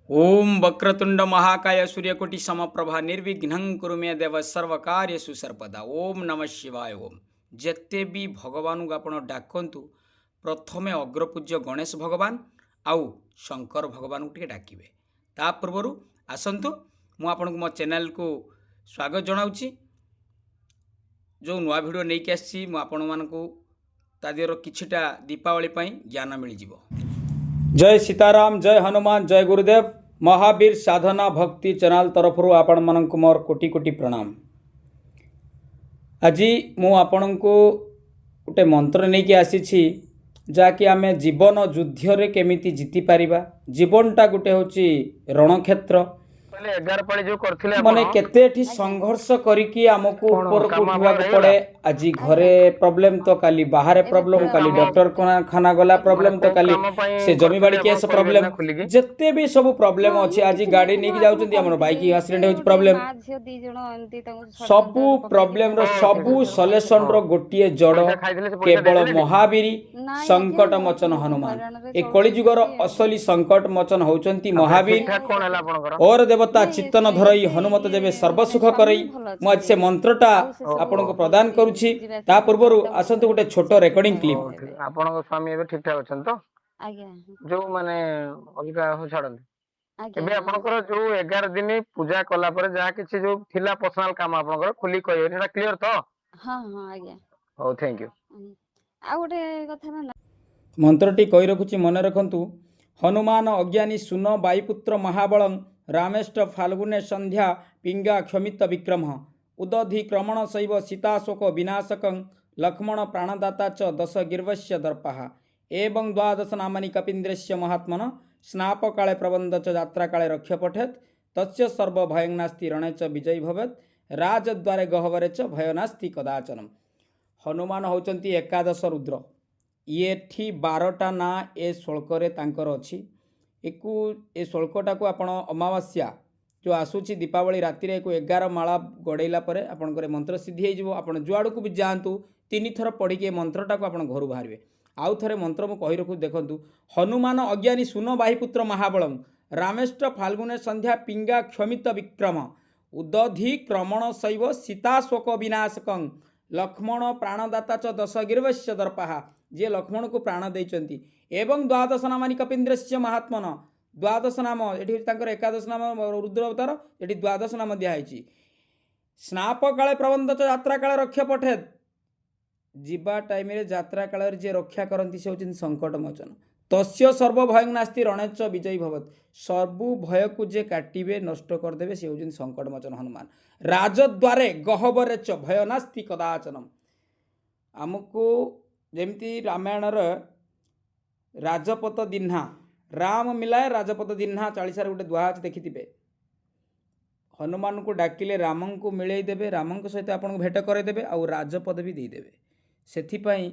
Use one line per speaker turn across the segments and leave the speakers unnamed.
ओम वक्रतुंड महाकाय सूर्यकोटि समप्रभा निर्विघ्नं कुरु मे देव सर्वकार्येषु सर्वदा। ओम नमः शिवाय। ओम जेते भी भगवान को आपण डाकंतु प्रथमे अग्रपूज्य गणेश भगवान आउ शंकर भगवान को डाकिबे। ता पूर्व आसतु मु आपन मो चैनल को स्वागत जनाऊँगी। जो नुआ भिडियो नहीं कि आसी आपण मानक तादियर किछिटा दीपावली ज्ञान मिल जिवो। जय सीताराम, जय हनुमान, जय गुरुदेव। महावीर साधना भक्ति चैनल तरफ आपण मानक मोर कोटि कोटि प्रणाम। आज मु आपण को गोटे मंत्र नहीं कि आसी जाकि आमे जीवन युद्ध रे केमिति जीति पारिबा। जीवनटा गोटे होची रणक्षेत्र। माने केतेठी संघर्ष करिकी आमको ऊपर को उठवा पड़े। आज घरे प्रॉब्लम तो काली बाहर प्रॉब्लम, काली डॉक्टर खाना गला प्रॉब्लम, तो काली से जमी बाड़ी केस प्रॉब्लम, जत्ते भी सब प्रॉब्लम अछि। आज गाड़ी नहीं जाउछंती हमर बाइक एक्सीडेंट होछ प्रॉब्लम, सब प्रॉब्लम रो सब सॉल्यूशन रो गोटिए जड़ केवल महावीर संकट मोचन हनुमान। ए कलिजुग रो असली संकट मोचन होचंती महावीर और देवता चित्तन धरई हनुमत जेबे सर्वसुख करई। मु आज से मंत्रटा आपन को प्रदान करूछि। ता पूर्व आसंतु गोटे छोट रेकॉर्डिंग क्लिप।
आपन को स्वामी एबे ठीक ठाक अछन तो
आज्ञा
जो माने अलगा हो छाडन
आज्ञा
एबे आपन को जो 11 दिन पूजा कला पर जा किछि जो थिला पर्सनल काम आपन को खुली कहयो एटा क्लियर तो।
हां हां आज्ञा
ओ थैंक यू।
आ गोटे कथा ना
मंत्रटी कहि रखुछि मन रखंतु। हनुमान अज्ञानी सुन वायुपुत्र महाबलं रामेष्ट फाल्गुने संध्या पिंगा क्षमित विक्रम उदधि क्रमण शैव सीताशोक विनाशकं लक्ष्मण प्राणदाता च दश गिर्वस्य दर्पः एवं द्वादश नामानि कपीन्द्रस्य महात्मन स्नाप काले प्रबंध च यात्रा काले रक्ष पठेत तस्य सर्व भयं नास्ति रणे च विजयी भवेत राजद्वारे गहवरे च भय नास्ति कदाचनम। हनुमान होचंती एकादश रुद्र। ये 12टा ना ए श्लोकरे तांकर अछि। एकु ए श्लोकटा को आपण अमावास्या जो आसूची दीपावली राति रे 11 माला गड़ेला परे आपनकर मंत्र सिद्धि हो। आपण जुआड़ को भी जातु 3 थर पढ़ी के मंत्रटा को आपण घर बाहरबे। आउ थरे मंत्र मु कहि रखु देखंतु। हनुमान अज्ञानी सुन वायुपुत्र महाबलं रामेष्ट फाल्गुने संध्या पिंगा क्षमित विक्रम उदधि क्रमण शैव सीताशोक विनाशकं लक्ष्मण प्राणदाता च दश गिर्वस्य दर्पः जे लक्ष्मण को प्राण देइचंती एवं द्वादश नामानि कपीन्द्रस्य महात्मन। द्वादश नाम एठी तांकर एकादश नाम रुद्र अवतार, एठी द्वादश नाम दिया हैची। स्नाप काले प्रबंध च यात्रा काले रक्षा पठेत जीवा टाइम रे यात्रा काल रे जे रक्षा करंती से होचिन संकट मोचन तस्य सर्व भयं नास्ति रणे च विजयी भवत। सर्व भय को जे काटिबे नष्ट कर देबे से होचिन संकट मोचन हनुमान। राजद्वारे गहवरे च भय नास्ति कदाचनम। हमको जेमती रामायण राजपथ दिन्हा राम मिलाए राजपथ दिन्हा 40 गोटे दुआ अच्छे देखिथे। हनुमान को डाकिले राम को मिलई देबे, राम सहित आपन भेट करदेबे आउ राजपद भी देदेबे। सेथिपाई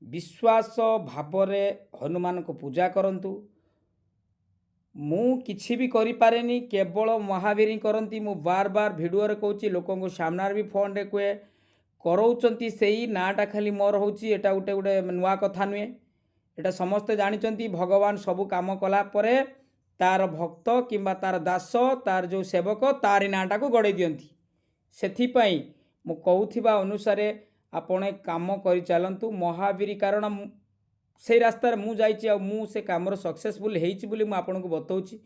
विश्वास भावरे हनुमान को पूजा करंतु। मु किछि भी करि पारेनी, केवल महावीर करंती। मु बार बार वीडियो रे कहूची, लोकन को सामने भी फोन रे कहे करौचंती सेही नाटा खाली मोर होची। एटा गोटे गोटे नुआ कथा नुए, एटा समस्ते जानिचंती। भगवान सबु काम कला परे तार भक्त किंबा तार दास तार जो सेवक तारी नाटा को गड़े दियंती। सेथिपाई मु कहूथिबा अनुसारे आपण काम करि चलंतु महावीर। कारण से रास्तार मु जाइछि आ मु से कामर सक्सेसफुल हेइछि बोली मु आपन को बतौछि।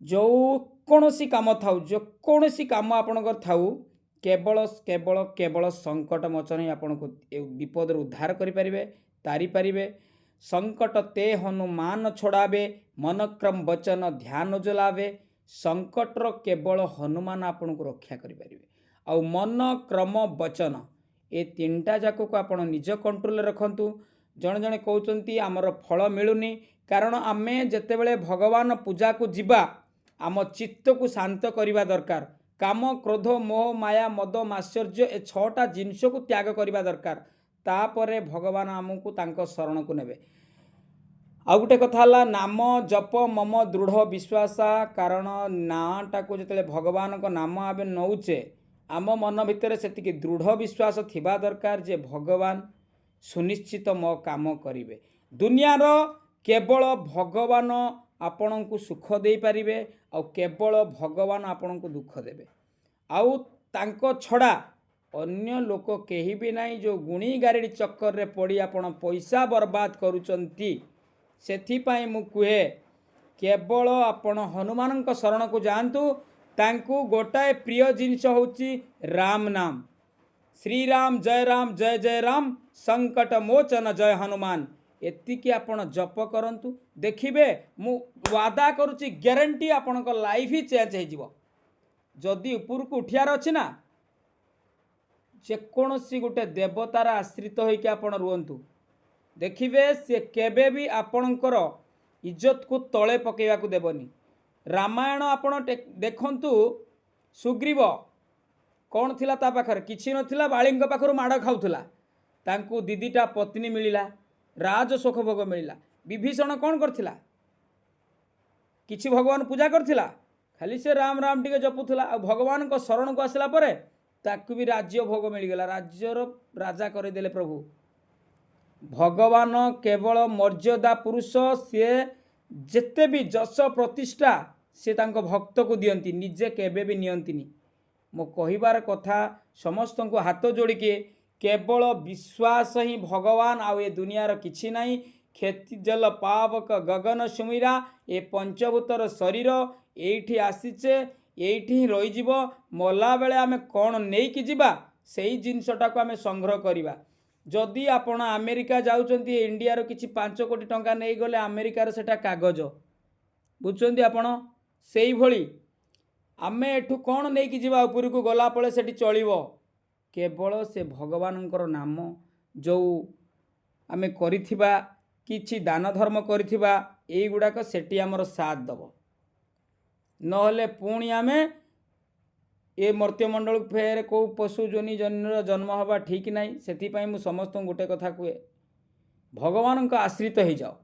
जो कोनोसी काम थाउ, जो कोनोसी काम आपनकर थाउ, केवल केवल केवल संकट मोचन ही आपन को विपद उद्धार करि परिबे, तारी परिबे। संकट ते हनुमान छोड़ावे मनक्रम वचन ध्यान जलावे। संकटर केवल हनुमान आपन को रक्षा करि परिबे। आ मन क्रम वचन ए 3टा जाक को आपन निज कंट्रोल रखंतु। जण जणे कहउचंती हमर फल मिलुनी, कारण आमे जेतेबेले भगवान पूजा को जिबा आम चित्त को शांत करिबा दरकार। काम क्रोध मोह माया मद माश्चर्य ए 6टा जिनिस को त्याग करिबा दरकार। तापरे भगवान आमको तांको शरण को नेबे। आ गोटे कथा हला नाम जप मम दृढ़ विश्वास। कारण नाटा को जतले भगवान को नाम आबे नौचे आम मन भितर सेतिकी दृढ़ विश्वास थिबा दरकार जे भगवान सुनिश्चित मो काम करिवे। दुनियार केवल भगवान ଆପଣଙ୍କୁ ସୁଖ ଦେଇପାରିବେ ଆଉ କେବଳ ଭଗବାନ ଆପଣଙ୍କୁ ଦୁଃଖ ଦେବେ। ଆଉ ତାଙ୍କ ଛଡ଼ା ଅନ୍ୟ ଲୋକ କେହି ବି ନାହିଁ। ଯେଉଁ ଗୁଣି ଗାରେଡ଼ି ଚକ୍କରରେ ପଡ଼ି ଆପଣ ପଇସା ବର୍ବାଦ କରୁଛନ୍ତି, ସେଥିପାଇଁ ମୁଁ କୁହେ କେବଳ ଆପଣ ହନୁମାନଙ୍କ ଶରଣକୁ ଯାଆନ୍ତୁ। ତାଙ୍କୁ ଗୋଟାଏ ପ୍ରିୟ ଜିନିଷ ହେଉଛି ରାମ ନାମ। ଶ୍ରୀରାମ ଜୟ ଜୟ ରାମ, ସଙ୍କଟ ମୋଚନ ଜୟ ହନୁମାନ। ଏତିକି ଆପଣ ଜପ କରନ୍ତୁ, ଦେଖିବେ ମୁଁ ୱାଦା କରୁଛି ଗ୍ୟାରେଣ୍ଟି ଆପଣଙ୍କ ଲାଇଫ୍ ହିଁ ଚେଞ୍ଜ ହେଇଯିବ। ଯଦି ଉପରକୁ ଉଠିବାର ଅଛି ନା, ଯେକୌଣସି ଗୋଟେ ଦେବତାର ଆଶ୍ରିତ ହୋଇକି ଆପଣ ରୁହନ୍ତୁ, ଦେଖିବେ ସେ କେବେ ବି ଆପଣଙ୍କର ଇଜ୍ଜତକୁ ତଳେ ପକାଇବାକୁ ଦେବନି। ରାମାୟଣ ଆପଣ ଦେଖନ୍ତୁ, ସୁଗ୍ରୀବ କ'ଣ ଥିଲା ତା ପାଖରେ? କିଛି ନଥିଲା, ବାଳୀଙ୍କ ପାଖରୁ ମାଡ଼ ଖାଉଥିଲା। ତାଙ୍କୁ ଦିଦିଟା ପତ୍ନୀ ମିଳିଲା, ରାଜସୁଖ ଭୋଗ ମିଳିଲା। ବିଭୀଷଣ କ'ଣ କରିଥିଲା? କିଛି ଭଗବାନ ପୂଜା କରିଥିଲା? ଖାଲି ସେ ରାମ ରାମ ଟିକେ ଜପୁଥିଲା। ଆଉ ଭଗବାନଙ୍କ ଶରଣକୁ ଆସିଲା ପରେ ତାକୁ ବି ରାଜ୍ୟ ଭୋଗ ମିଳିଗଲା, ରାଜ୍ୟର ରାଜା କରିଦେଲେ ପ୍ରଭୁ। ଭଗବାନ କେବଳ ମର୍ଯ୍ୟାଦା ପୁରୁଷ, ସିଏ ଯେତେ ବି ଯଶ ପ୍ରତିଷ୍ଠା ସେ ତାଙ୍କ ଭକ୍ତକୁ ଦିଅନ୍ତି, ନିଜେ କେବେ ବି ନିଅନ୍ତିନି। ମୋ କହିବାର କଥା ସମସ୍ତଙ୍କୁ ହାତ ଯୋଡ଼ିକି କେବଳ ବିଶ୍ୱାସ ହିଁ ଭଗବାନ, ଆଉ ଏ ଦୁନିଆର କିଛି ନାହିଁ। କ୍ଷତି ଜଲ ପାବକ ଗଗନ ସୁମିରା, ଏ ପଞ୍ଚଭୂତର ଶରୀର ଏଇଠି ଆସିଛେ, ଏଇଠି ହିଁ ରହିଯିବ। ମଲାବେଳେ ଆମେ କ'ଣ ନେଇକି ଯିବା, ସେଇ ଜିନିଷଟାକୁ ଆମେ ସଂଗ୍ରହ କରିବା। ଯଦି ଆପଣ ଆମେରିକା ଯାଉଛନ୍ତି, ଇଣ୍ଡିଆର କିଛି 5 କୋଟି ଟଙ୍କା ନେଇଗଲେ ଆମେରିକାର ସେଟା କାଗଜ, ବୁଝୁଛନ୍ତି ଆପଣ? ସେଇଭଳି ଆମେ ଏଠୁ କ'ଣ ନେଇକି ଯିବା ଉପରକୁ ଗଲାବେଳେ ସେଠି ଚଳିବ? କେବଳ ସେ ଭଗବାନଙ୍କର ନାମ, ଯେଉଁ ଆମେ କରିଥିବା କିଛି ଦାନ ଧର୍ମ କରିଥିବା, ଏଇଗୁଡ଼ାକ ସେଠି ଆମର ସାଥ ଦେବ। ନହେଲେ ପୁଣି ଆମେ ଏ ମର୍ତ୍ତ୍ୟମଣ୍ଡଳକୁ ଫେର କେଉଁ ପଶୁ ଜନ୍ମର ଜନ୍ମ ହେବା ଠିକ୍ ନାହିଁ। ସେଥିପାଇଁ ମୁଁ ସମସ୍ତଙ୍କୁ ଗୋଟେ କଥା କୁହେ, ଭଗବାନଙ୍କ ଆଶ୍ରିତ ହେଇଯାଅ।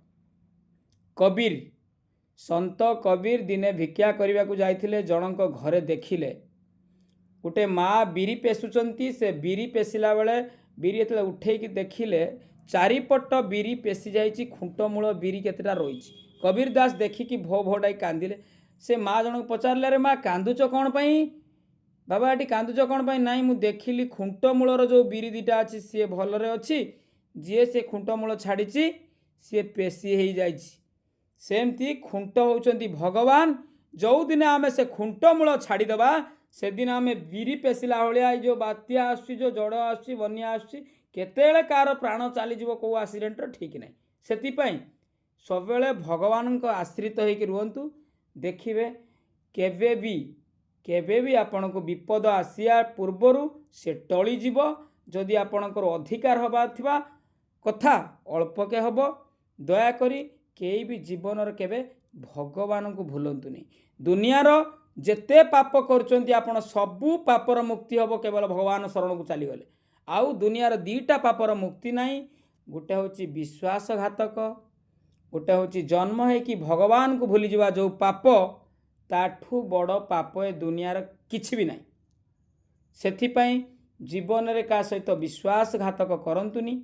କବୀର, ସନ୍ଥ କବୀର ଦିନେ ଭିକ୍ଷା କରିବାକୁ ଯାଇଥିଲେ, ଜଣଙ୍କ ଘରେ ଦେଖିଲେ ଗୋଟେ ମା' ବିରି ପେଷୁଛନ୍ତି। ସେ ବିରି ପେଷିଲା ବେଳେ ବିରି ଯେତେବେଳେ ଉଠେଇକି ଦେଖିଲେ, ଚାରିପଟ ବିରି ପେଷି ଯାଇଛି, ଖୁଣ୍ଟମୂଳ ବିରି କେତେଟା ରହିଛି। କବୀର ଦାସ ଦେଖିକି ଭୋ ଭୋ ଡାଇ କାନ୍ଦିଲେ। ସେ ମା' ଜଣଙ୍କୁ ପଚାରିଲେ, ଆରେ ମା' କାନ୍ଦୁଛ କ'ଣ ପାଇଁ? ବାବା ଏଠି କାନ୍ଦୁଛ କ'ଣ ପାଇଁ? ନାଇଁ, ମୁଁ ଦେଖିଲି ଖୁଣ୍ଟମୂଳର ଯେଉଁ ବିରି ଦୁଇଟା ଅଛି ସିଏ ଭଲରେ ଅଛି, ଯିଏ ସେ ଖୁଣ୍ଟମୂଳ ଛାଡ଼ିଛି ସିଏ ପେଷି ହେଇଯାଇଛି। ସେମିତି ଖୁଣ୍ଟ ହେଉଛନ୍ତି ଭଗବାନ। ଯେଉଁଦିନ ଆମେ ସେ ଖୁଣ୍ଟମୂଳ ଛାଡ଼ିଦେବା, ସେଦିନ ଆମେ ବିରି ପେଷିଲା ଭଳିଆ, ଏଇ ଯେଉଁ ବାତ୍ୟା ଆସୁଛି, ଯେଉଁ ଝଡ଼ ଆସୁଛି, ବନ୍ୟା ଆସୁଛି, କେତେବେଳେ କାହାର ପ୍ରାଣ ଚାଲିଯିବ କେଉଁ ଆକ୍ସିଡେଣ୍ଟର ଠିକ୍ ନାହିଁ। ସେଥିପାଇଁ ସବୁବେଳେ ଭଗବାନଙ୍କ ଆଶ୍ରିତ ହେଇକି ରୁହନ୍ତୁ, ଦେଖିବେ କେବେ ବି ଆପଣଙ୍କୁ ବିପଦ ଆସିବା ପୂର୍ବରୁ ସେ ଟଳିଯିବ। ଯଦି ଆପଣଙ୍କର ଅଧିକାର ହେବା ଥିବା କଥା ଅଳ୍ପକେ ହେବ। ଦୟାକରି କେହି ବି ଜୀବନରେ କେବେ ଭଗବାନଙ୍କୁ ଭୁଲନ୍ତୁନି। ଦୁନିଆର ଯେତେ ପାପ କରୁଛନ୍ତି ଆପଣ, ସବୁ ପାପର ମୁକ୍ତି ହେବ କେବଳ ଭଗବାନ ଶରଣକୁ ଚାଲିଗଲେ। ଆଉ ଦୁନିଆର 2ଟା ପାପର ମୁକ୍ତି ନାହିଁ। ଗୋଟେ ହେଉଛି ବିଶ୍ୱାସଘାତକ, ଗୋଟେ ହେଉଛି ଜନ୍ମ ହେଇକି ଭଗବାନଙ୍କୁ ଭୁଲିଯିବା ଯେଉଁ ପାପ, ତାଠୁ ବଡ଼ ପାପ ଏ ଦୁନିଆର କିଛି ବି ନାହିଁ। ସେଥିପାଇଁ ଜୀବନରେ କାହା ସହିତ ବିଶ୍ୱାସଘାତକ କରନ୍ତୁନି।